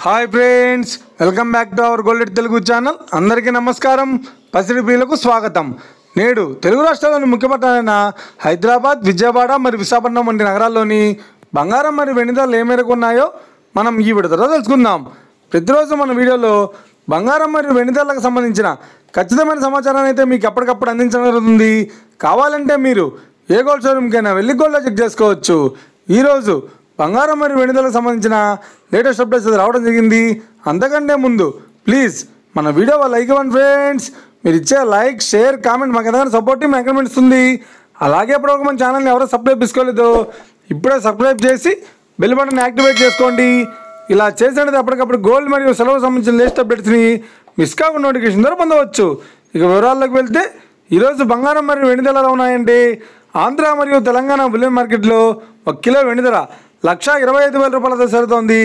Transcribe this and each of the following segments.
Hi friends, welcome back to our golden Telugu channel. అందరికీ నమస్కారం. పసిడి ప్రియులకు స్వాగతం. నేడు తెలుగు రాష్ట్రాల్లోని ముఖ్య పట్టణాలైన హైదరాబాద్, విజయవాడ మరియు విశాఖపట్నం వంటి నగరాల్లోని బంగారం మరియు వెండి ధరలు ఏ మేరకు ఉన్నాయో మనం ఈ వీడియోలో తెలుసుకుందాం. ప్రతిరోజు మన వీడియోలో బంగారం మరియు వెండి ధరలకు సంబంధించిన ఖచ్చితమైన సమాచారాన్ని అయితే మీకు ఎప్పటికప్పుడు అందించడం జరుగుతుంది. కావాలంటే మీరు ఏ గోల్డ్ షోరూమ్కైనా వెళ్ళి గోల్డ్లో చెక్ చేసుకోవచ్చు. ఈరోజు బంగారం మరియు వెండి ధరలకు సంబంధించిన లేటెస్ట్ అప్డేట్స్ రావడం జరిగింది. అంతకంటే ముందు ప్లీజ్ మన వీడియో లైక్ ఇవ్వండి ఫ్రెండ్స్. మీరు ఇచ్చే లైక్, షేర్, కామెంట్ మాకు ఎంతగానో సపోర్ట్ మాకు ఎంకరేజ్మెంట్ ఇస్తుంది. అలాగే ఇప్పటివరకు మన ఛానల్ని ఎవరో సబ్స్క్రైబ్ చేసుకోలేదు, ఇప్పుడే సబ్స్క్రైబ్ చేసి బెల్ బటన్ యాక్టివేట్ చేసుకోండి. ఇలా చేసినట్టు అప్పటికప్పుడు గోల్డ్ మరియు సెలవు సంబంధించిన లేటెస్ట్ అప్డేట్స్ని మిస్ కాకుండా నోటిఫికేషన్ ద్వారా పొందవచ్చు. ఇక వివరాల్లోకి వెళ్తే ఈరోజు బంగారం మరియు వెండి ధరలు ఎలా ఉన్నాయంటే, ఆంధ్ర మరియు తెలంగాణ బులియన్ మార్కెట్లో 1 కిలో వెండి ధర 1,25,000 రూపాయలతో జరుగుతోంది.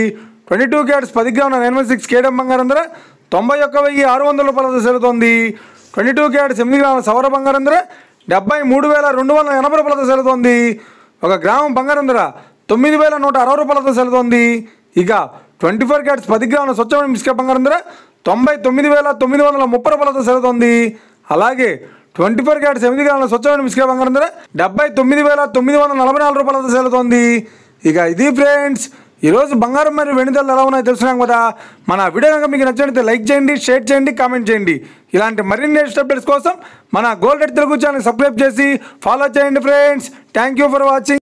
22 క్యారెట్స్ 10 గ్రాముల 916 కేడం బంగారం ధర 91,600 రూపాయలతో జరుగుతోంది. 22 క్యారెట్స్ 8 గ్రాముల సవర బంగారం ధర 73,280 రూపాయలతో జరుగుతోంది. 1 గ్రాము బంగారం ధర 9,160 రూపాయలతో జరుగుతోంది. ఇక 24 క్యారెట్స్ 10 గ్రాముల స్వచ్ఛమైన బిస్కెట్ బంగారం ధర 99,930 రూపాయలతో జరుగుతోంది. అలాగే 24 క్యారెట్స్ 8 గ్రాముల స్వచ్ఛమైన బిస్కెట్ బంగారం ధర 79,944 రూపాయలతో జరుగుతోంది. ఇక ఇది ఫ్రెండ్స్, ఈరోజు బంగారం మరియు వెండి ధరలు ఎలా ఉన్నాయో తెలుసుకున్నాం కదా. మన వీడియో కనుక మీకు నచ్చినట్లయితే లైక్ చేయండి, షేర్ చేయండి, కామెంట్ చేయండి. ఇలాంటి మరిన్ని లేటెస్ట్ అప్డేట్స్ కోసం మన గోల్డెడ్ తెలుగు ఛానల్ సబ్స్క్రైబ్ చేసి ఫాలో చేయండి friends. Thank you for watching.